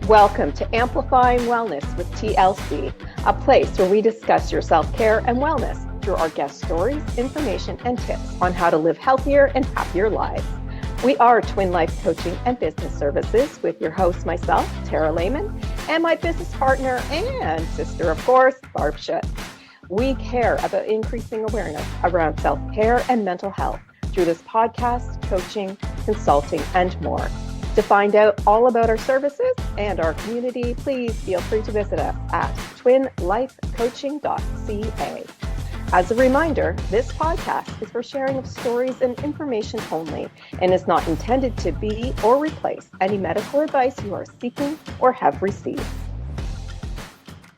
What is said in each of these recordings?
Welcome to Amplifying Wellness with TLC, a place where we discuss your self-care and wellness through our guest stories, information, and tips on how to live healthier and happier lives. We are Twin Life Coaching and Business Services with your host, myself, Tara Lehman, and my business partner and sister, of course, Barb Schutt. We care about increasing awareness around self-care and mental health through this podcast, coaching, consulting, and more. To find out all about our services and our community, please feel free to visit us at twinlifecoaching.ca. As a reminder, this podcast is for sharing of stories and information only and is not intended to be or replace any medical advice you are seeking or have received.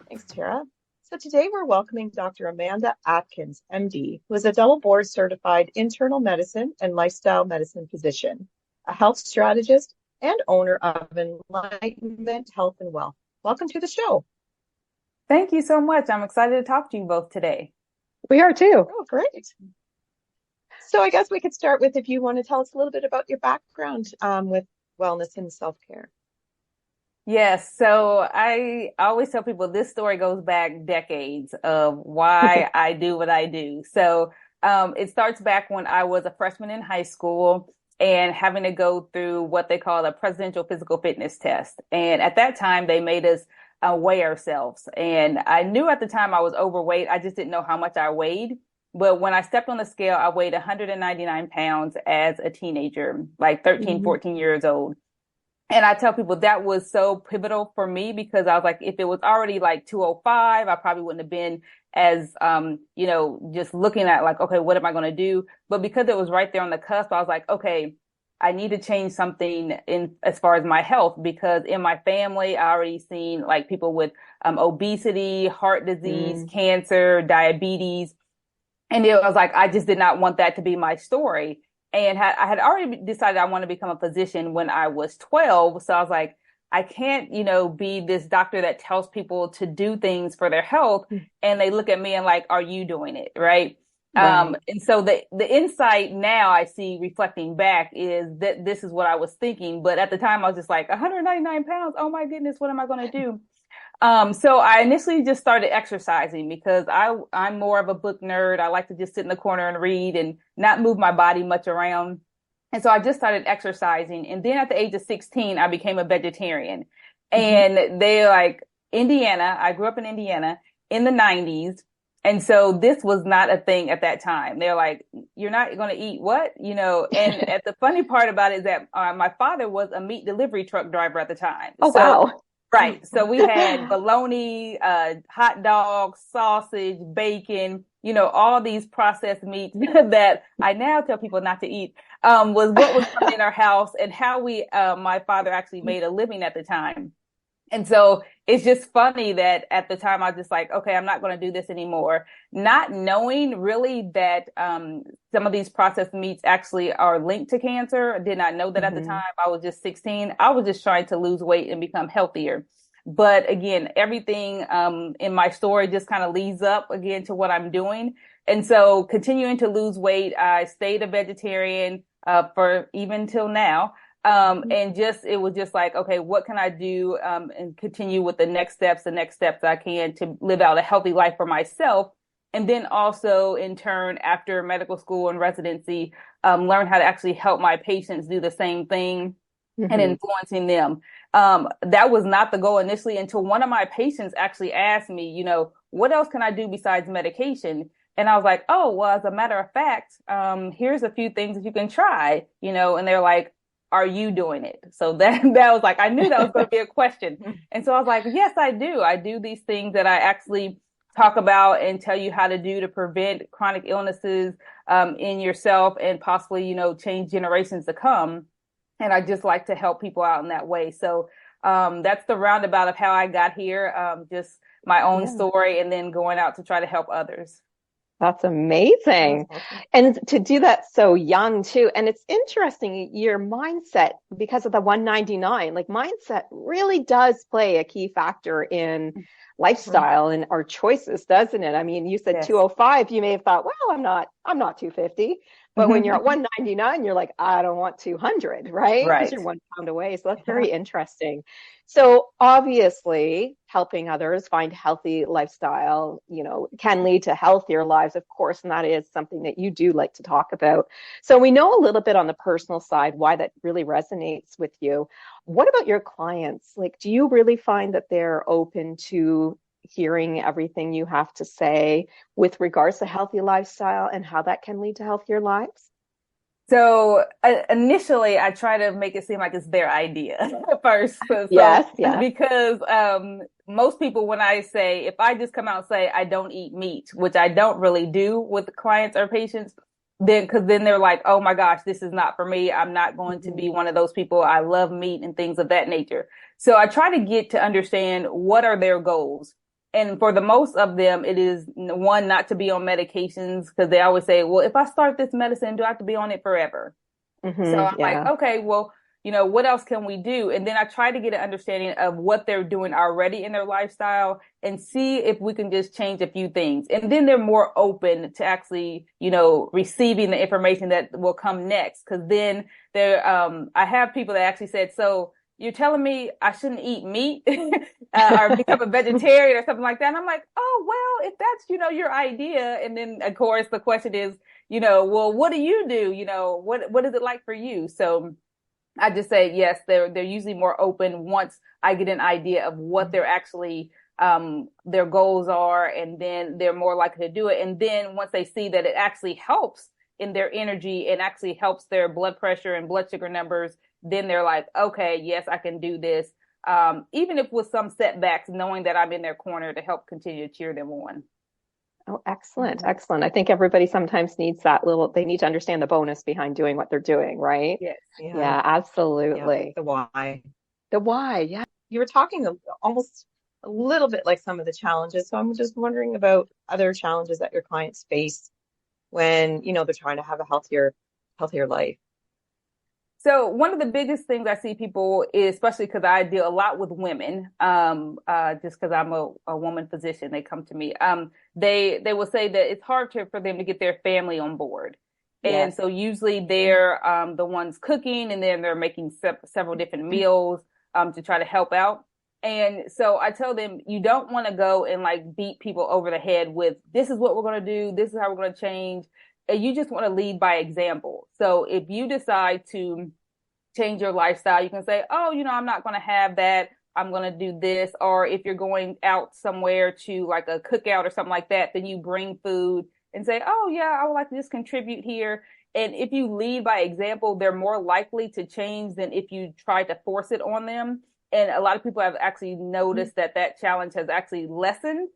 Thanks, Tara. So today we're welcoming Dr. Amanda Adkins, MD, who is a double board certified internal medicine and lifestyle medicine physician, a health strategist, and owner of Enlightenment Health and Wealth. Welcome to the show. Thank you so much. I'm excited to talk to you both today. We are too. Oh, great. So I guess we could start with if you want to tell us a little bit about your background with wellness and self-care. Yes. So I always tell people this story goes back decades of why I do what I do. So it starts back when I was a freshman in high school and having to go through what they call a presidential physical fitness test. And at that time, they made us weigh ourselves. And I knew at the time I was overweight. I just didn't know how much I weighed. But when I stepped on the scale, I weighed 199 pounds as a teenager, like 13, 14 years old. And I tell people that was so pivotal for me because I was like, if it was already like 205, I probably wouldn't have been as, just looking at like, okay, what am I going to do? But because it was right there on the cusp, I was like, okay, I need to change something in as far as my health, because in my family, I already seen like people with obesity, heart disease, cancer, diabetes. And it was like, I just did not want that to be my story. And I had already decided I want to become a physician when I was 12. So I was like, I can't, be this doctor that tells people to do things for their health. And they look at me and like, are you doing it? Right. And so the insight now I see reflecting back is that this is what I was thinking. But at the time I was just like 199 pounds. Oh my goodness, what am I going to do? So I initially just started exercising because I'm more of a book nerd. I like to just sit in the corner and read and not move my body much around. And so I just started exercising. And then at the age of 16, I became a vegetarian. And they like Indiana. I grew up in Indiana in the 90s. And so this was not a thing at that time. They're like, you're not going to eat what? And the funny part about it is that my father was a meat delivery truck driver at the time. Oh, wow. Right. So we had bologna, hot dogs, sausage, bacon, all these processed meats that I now tell people not to eat, was what was coming in our house and how my father actually made a living at the time. And so it's just funny that at the time I was just like, okay, I'm not going to do this anymore. Not knowing really that some of these processed meats actually are linked to cancer. I did not know that at the time. I was just 16. I was just trying to lose weight and become healthier. But again, everything in my story just kind of leads up again to what I'm doing. And so continuing to lose weight, I stayed a vegetarian for even till now. And it was just like, okay, what can I do, and continue with the next steps I can to live out a healthy life for myself. And then also in turn, after medical school and residency, learn how to actually help my patients do the same thing and influencing them. That was not the goal initially until one of my patients actually asked me, what else can I do besides medication? And I was like, oh, well, as a matter of fact, here's a few things that you can try, and they're like, are you doing it? So that was like, I knew that was going to be a question. And so I was like, yes, I do. I do these things that I actually talk about and tell you how to do to prevent chronic illnesses in yourself and possibly, change generations to come. And I just like to help people out in that way. So that's the roundabout of how I got here, just my own story and then going out to try to help others. That's amazing. That's awesome. And to do that so young too. And it's interesting, your mindset, because of the 199, like mindset really does play a key factor in lifestyle and our choices, doesn't it? I mean, you said Yes. 205, you may have thought, well, I'm not 250. But when you're at 199, you're like, I don't want 200, right? Because Right. you're 1 pound away. So that's very interesting. So obviously, helping others find healthy lifestyle, can lead to healthier lives, of course, and that is something that you do like to talk about. So we know a little bit on the personal side why that really resonates with you. What about your clients? Like, do you really find that they're open to hearing everything you have to say with regards to healthy lifestyle and how that can lead to healthier lives? So initially, I try to make it seem like it's their idea first. Yes, yes. Because most people, when I say, if I just come out and say I don't eat meat, which I don't really do with clients or patients, because then they're like, oh my gosh, this is not for me. I'm not going to be one of those people. I love meat and things of that nature. So I try to get to understand what are their goals. And for the most of them, it is one, not to be on medications, because they always say, well, if I start this medicine, do I have to be on it forever? So I'm like, okay, well, what else can we do? And then I try to get an understanding of what they're doing already in their lifestyle and see if we can just change a few things. And then they're more open to actually, receiving the information that will come next. Because then I have people that actually said, so you're telling me I shouldn't eat meat or become a vegetarian or something like that. And I'm like, oh, well, if that's, your idea. And then, of course, the question is, well, what do you do? What is it like for you? So I just say, yes, they're usually more open once I get an idea of what they're actually, their goals are, and then they're more likely to do it. And then once they see that it actually helps in their energy and actually helps their blood pressure and blood sugar numbers, then they're like, okay, yes, I can do this. Even if with some setbacks, knowing that I'm in their corner to help continue to cheer them on. Oh, excellent. Excellent. I think everybody sometimes needs they need to understand the bonus behind doing what they're doing, right? Yes. Yeah, absolutely. Yeah, the why. The why, yeah. You were talking almost a little bit like some of the challenges. So I'm just wondering about other challenges that your clients face when, they're trying to have a healthier life. So one of the biggest things I see people is, especially because I deal a lot with women, just because I'm a woman physician, they come to me. They will say that it's hard for them to get their family on board. Yes. And so usually they're the ones cooking, and then they're making several different meals to try to help out. And so I tell them, you don't want to go and like beat people over the head with, this is what we're going to do, this is how we're going to change. And you just want to lead by example. So if you decide to change your lifestyle, you can say, oh, I'm not going to have that. I'm going to do this. Or if you're going out somewhere to like a cookout or something like that, then you bring food and say, oh, yeah, I would like to just contribute here. And if you lead by example, they're more likely to change than if you try to force it on them. And a lot of people have actually noticed that challenge has actually lessened.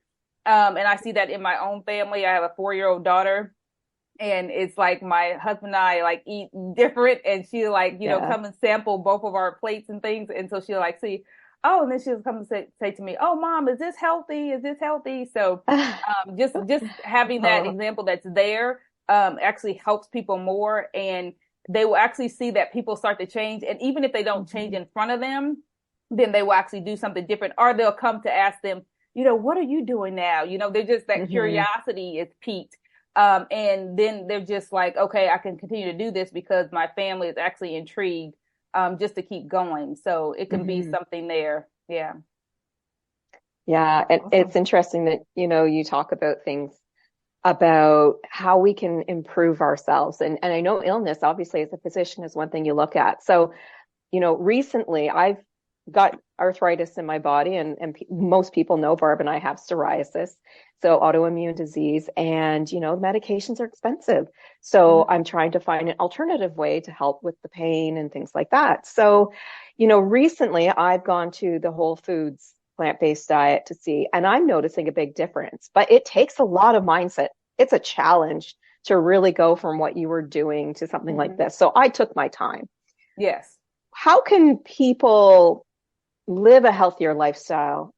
And I see that in my own family. I have a 4-year-old daughter. And it's like my husband and I like eat different, and she like, come and sample both of our plates and things. And so she'll like see, oh, and then she'll come and say to me, oh, mom, is this healthy? Is this healthy? So just having that example that's there actually helps people more. And they will actually see that people start to change. And even if they don't change in front of them, then they will actually do something different, or they'll come to ask them, what are you doing now? They're just, that curiosity is piqued. And then they're just like, okay, I can continue to do this because my family is actually intrigued, just to keep going. So it can be something there. Yeah. Yeah. And it's interesting that, you talk about things about how we can improve ourselves. And I know illness, obviously, as a physician, is one thing you look at. So, recently I've got arthritis in my body, and most people know Barb and I have psoriasis, so autoimmune disease, and medications are expensive. So I'm trying to find an alternative way to help with the pain and things like that. So, recently I've gone to the Whole Foods plant-based diet to see, and I'm noticing a big difference, but it takes a lot of mindset. It's a challenge to really go from what you were doing to something like this. So I took my time. Yes. How can people live a healthier lifestyle,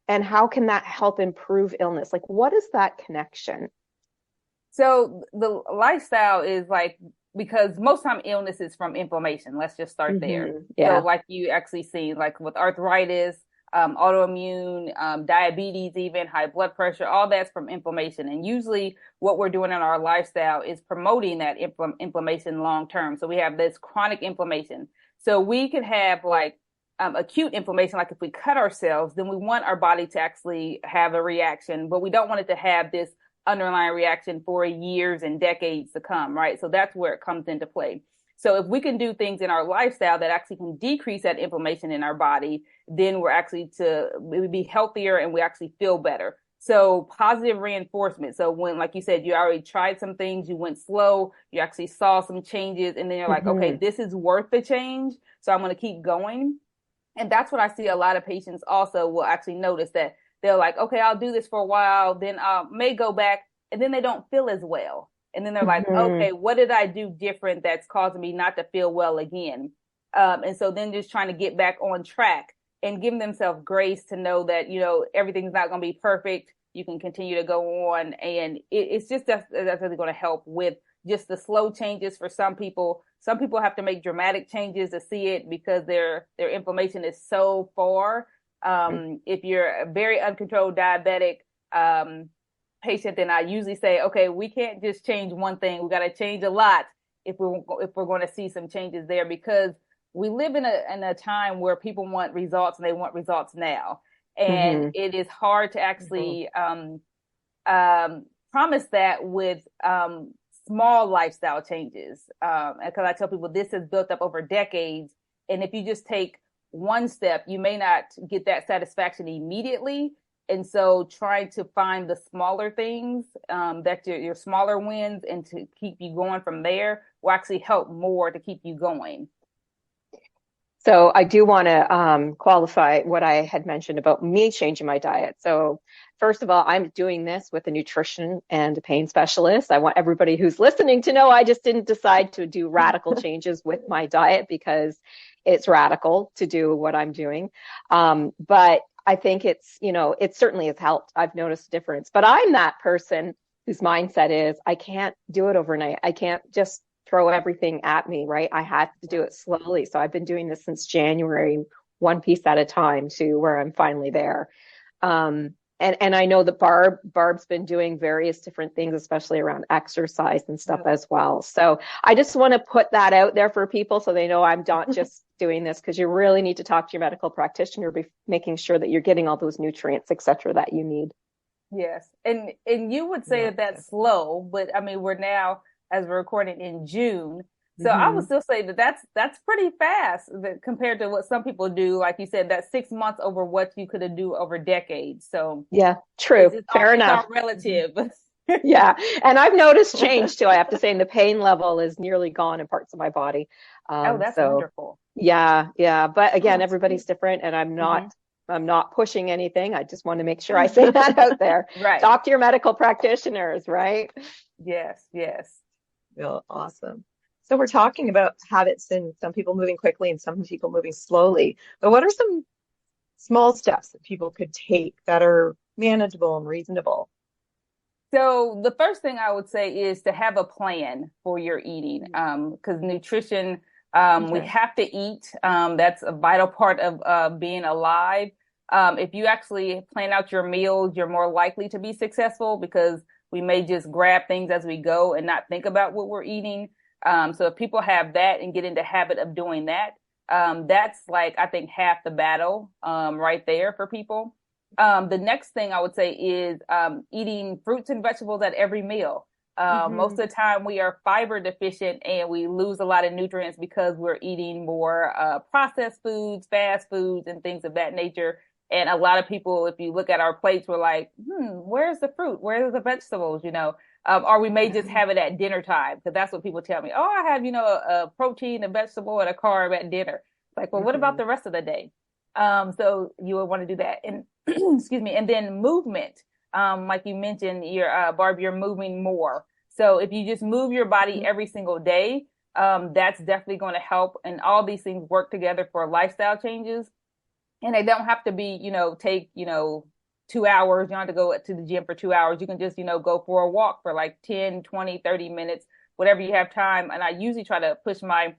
and how can that help improve illness? Like, what is that connection? So the lifestyle is like, because most time illness is from inflammation. Let's just start there. Yeah. So like you actually see, like with arthritis, autoimmune, diabetes, even high blood pressure, all that's from inflammation. And usually what we're doing in our lifestyle is promoting that inflammation long term. So we have this chronic inflammation. So we could have like acute inflammation, like if we cut ourselves, then we want our body to actually have a reaction, but we don't want it to have this underlying reaction for years and decades to come, right? So that's where it comes into play. So if we can do things in our lifestyle that actually can decrease that inflammation in our body, then we'll be healthier and we actually feel better. So positive reinforcement. So when, like you said, you already tried some things, you went slow, you actually saw some changes, and then you're like, okay, this is worth the change. So I'm going to keep going. And that's what I see a lot of patients also will actually notice, that they're like, okay, I'll do this for a while, then I may go back, and then they don't feel as well. And then they're like, okay, what did I do different that's causing me not to feel well again? And so then just trying to get back on track and giving themselves grace to know that, everything's not going to be perfect. You can continue to go on. And it's just that's really going to help with just the slow changes for some people. Some people have to make dramatic changes to see it because their inflammation is so far. If you're a very uncontrolled diabetic patient, then I usually say, okay, we can't just change one thing. We got to change a lot if we're going to see some changes there, because we live in a time where people want results and they want results now. And it is hard to actually promise that with small lifestyle changes. Because I tell people this is built up over decades. And if you just take one step, you may not get that satisfaction immediately. And so trying to find the smaller things, that your smaller wins, and to keep you going from there will actually help more to keep you going. So I do want to qualify what I had mentioned about me changing my diet. So first of all, I'm doing this with a nutrition and a pain specialist. I want everybody who's listening to know I just didn't decide to do radical changes with my diet because it's radical to do what I'm doing. But I think it certainly has helped. I've noticed a difference. But I'm that person whose mindset is I can't do it overnight. I can't just throw everything at me, right? I have to do it slowly. So I've been doing this since January, one piece at a time, to where I'm finally there. And I know that Barb's been doing various different things, especially around exercise and stuff as well. So I just want to put that out there for people so they know I'm not just doing this, because you really need to talk to your medical practitioner, making sure that you're getting all those nutrients, et cetera, that you need. Yes. And you would say that's slow, but I mean, we're now, as we're recording, in June. So I would still say that's pretty fast compared to what some people do. Like you said, that's 6 months over what you could do over decades. So yeah, true. Fair enough. It's all relative. Yeah. And I've noticed change too. I have to say, and the pain level is nearly gone in parts of my body. That's wonderful. Yeah. Yeah. But again, everybody's different, and I'm not pushing anything. I just want to make sure I say that out there. Right. Talk to your medical practitioners, right? Yes. Well, awesome. So we're talking about habits, and some people moving quickly and some people moving slowly. But what are some small steps that people could take that are manageable and reasonable? So the first thing I would say is to have a plan for your eating, because nutrition, we have to eat. That's a vital part of being alive. If you actually plan out your meals, you're more likely to be successful, because we may just grab things as we go and not think about what we're eating. So if people have that and get into habit of doing that, that's like, I think, half the battle right there for people. The next thing I would say is eating fruits and vegetables at every meal. Most of the time we are fiber deficient and we lose a lot of nutrients because we're eating more processed foods, fast foods, and things of that nature. And a lot of people, if you look at our plates, we're like, where's the fruit? Where's the vegetables? Or we may just have it at dinner time, because that's what people tell me. Oh, I have, a protein, a vegetable, and a carb at dinner. Like, well, what about the rest of the day? So you would want to do that. And excuse me. And then movement. Like you mentioned, Barb, you're moving more. So if you just move your body every single day, that's definitely going to help. And all these things work together for lifestyle changes. And they don't have to be, take, 2 hours. You don't have to go to the gym for 2 hours. You can just, go for a walk for like 10, 20, 30 minutes, whatever you have time. And I usually try to push my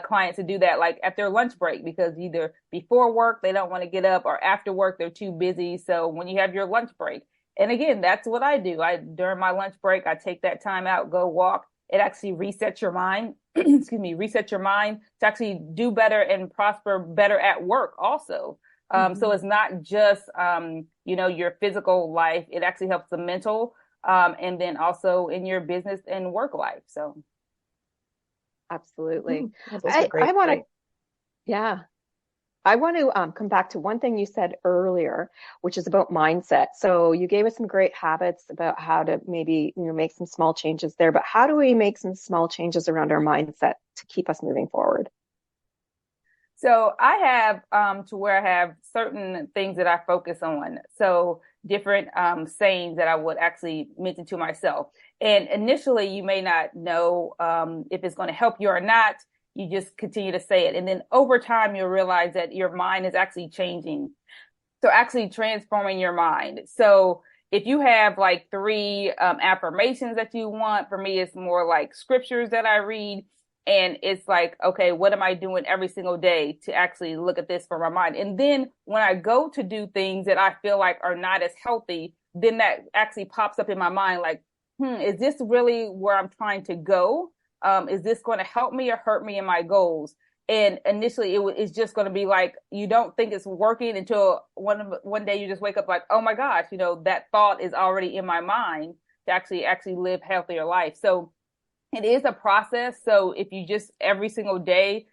clients to do that like at their lunch break, because either before work they don't want to get up, or after work they're too busy. So when you have your lunch break, and again, that's what I do. During my lunch break, I take that time out, go walk. It actually resets your mind. Excuse me, reset your mind to actually do better and prosper better at work also. So it's not just your physical life. It actually helps the mental, and then also in your business and work life. So Absolutely. Those are great. I want to, yeah. I want to come back to one thing you said earlier, which is about mindset. So you gave us some great habits about how to maybe, make some small changes there, but how do we make some small changes around our mindset to keep us moving forward? So I have to where I have certain things that I focus on. So different sayings that I would actually mention to myself. And initially, you may not know if it's going to help you or not. You just continue to say it. And then over time, you'll realize that your mind is actually changing. So actually transforming your mind. So if you have like three affirmations that you want, for me, it's more like scriptures that I read. And it's like, okay, what am I doing every single day to actually look at this for my mind? And then when I go to do things that I feel like are not as healthy, then that actually pops up in my mind like, is this really where I'm trying to go? Is this going to help me or hurt me in my goals? And initially it's just going to be like, you don't think it's working until one day you just wake up like, oh my gosh, that thought is already in my mind to actually live healthier life. So it is a process. So if you just every single day,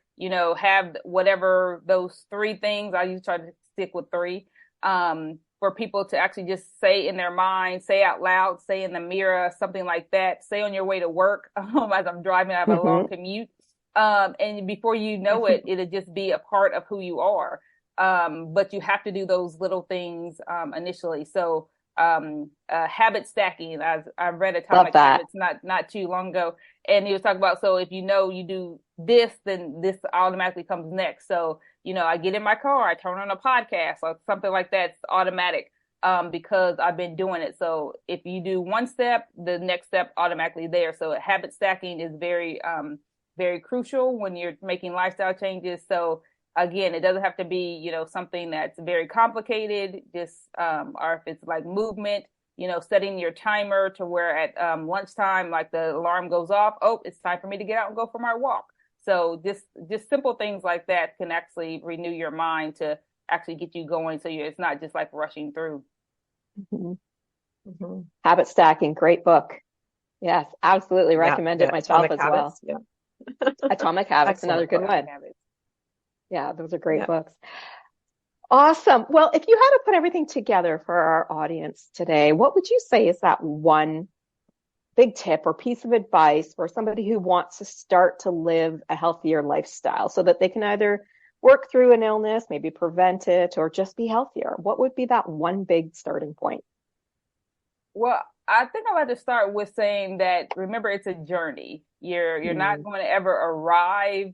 have whatever those three things, I usually try to stick with three, for people to actually just say in their mind, say out loud, say in the mirror, something like that, say on your way to work, as I'm driving, I have a long commute. And before you know it, it'll just be a part of who you are. But you have to do those little things, initially. So, habit stacking. I read Atomic Habits not too long ago, and he was talking about, so if you do this, then this automatically comes next. So, I get in my car, I turn on a podcast or something like that. It's automatic, because I've been doing it. So if you do one step, the next step automatically there. So habit stacking is very, very crucial when you're making lifestyle changes. So again, it doesn't have to be, something that's very complicated, just, or if it's like movement, setting your timer to where at lunchtime, like the alarm goes off. Oh, it's time for me to get out and go for my walk. So just simple things like that can actually renew your mind to actually get you going. So it's not just like rushing through. Habit Stacking, great book. Yes, absolutely recommend it myself Atomic as well. Yeah. Atomic Habits, another good one. Habits. Yeah, those are great books. Awesome. Well, if you had to put everything together for our audience today, what would you say is that one big tip or piece of advice for somebody who wants to start to live a healthier lifestyle so that they can either work through an illness, maybe prevent it, or just be healthier? What would be that one big starting point? Well, I think I'd like to start with saying that, remember, it's a journey. You're not going to ever arrive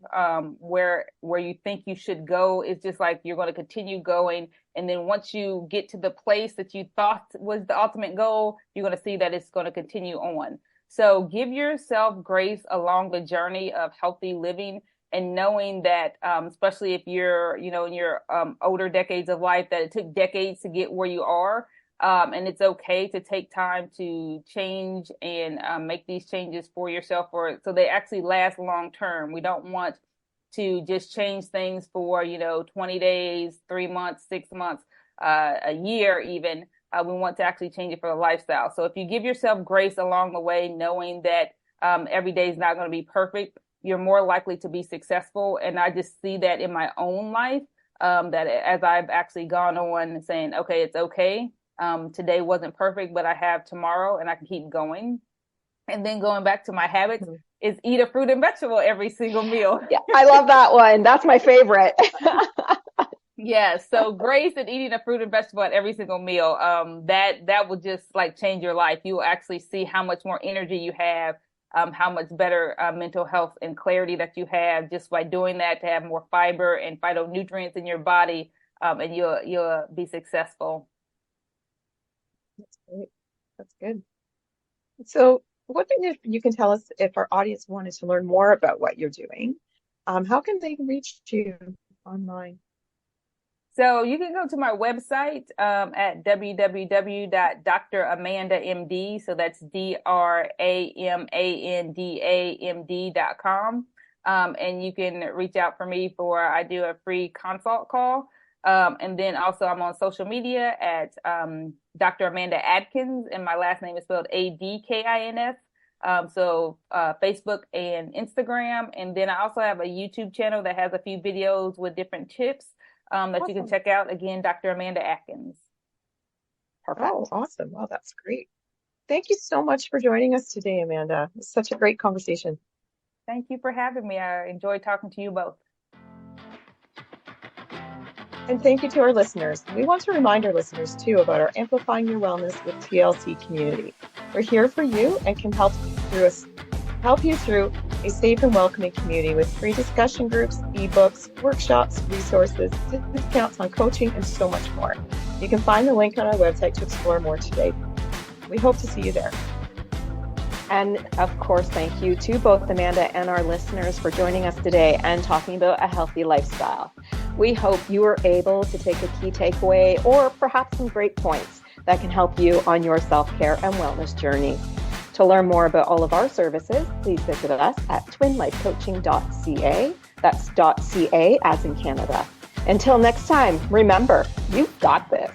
where you think you should go. It's just like you're going to continue going. And then once you get to the place that you thought was the ultimate goal, you're going to see that it's going to continue on. So give yourself grace along the journey of healthy living, and knowing that, especially if you're, in your older decades of life, that it took decades to get where you are. And it's okay to take time to change and make these changes for yourself, so they actually last long term. We don't want to just change things for 20 days, 3 months, 6 months, a year even. We want to actually change it for the lifestyle. So if you give yourself grace along the way, knowing that every day is not going to be perfect, you're more likely to be successful. And I just see that in my own life, that as I've actually gone on saying, okay, it's okay. Today wasn't perfect, but I have tomorrow and I can keep going. And then going back to my habits is eat a fruit and vegetable every single meal. Yeah, I love that one. That's my favorite. Yeah. So grace and eating a fruit and vegetable at every single meal, that will just like change your life. You will actually see how much more energy you have, how much better mental health and clarity that you have just by doing that, to have more fiber and phytonutrients in your body, and you'll be successful. That's great. That's good. So, what thing if you can tell us, if our audience wanted to learn more about what you're doing, How can they reach you online? So you can go to my website at www.dramandamd. So that's DRAMANDAMD.com. And you can reach out for me I do a free consult call. And then also I'm on social media at Dr. Amanda Adkins, and my last name is spelled Adkins. Facebook and Instagram. And then I also have a YouTube channel that has a few videos with different tips that you can check out. Again, Dr. Amanda Adkins. Perfect. Oh, awesome. Well, that's great. Thank you so much for joining us today, Amanda. It was such a great conversation. Thank you for having me. I enjoyed talking to you both. And thank you to our listeners. We want to remind our listeners too about our Amplifying Your Wellness with TLC community. We're here for you and can help you through a safe and welcoming community with free discussion groups, ebooks, workshops, resources, discounts on coaching, and so much more. You can find the link on our website to explore more today. We hope to see you there. And of course, thank you to both Amanda and our listeners for joining us today and talking about a healthy lifestyle. We hope you were able to take a key takeaway or perhaps some great points that can help you on your self-care and wellness journey. To learn more about all of our services, please visit us at twinlifecoaching.ca. That's .ca as in Canada. Until next time, remember, you've got this.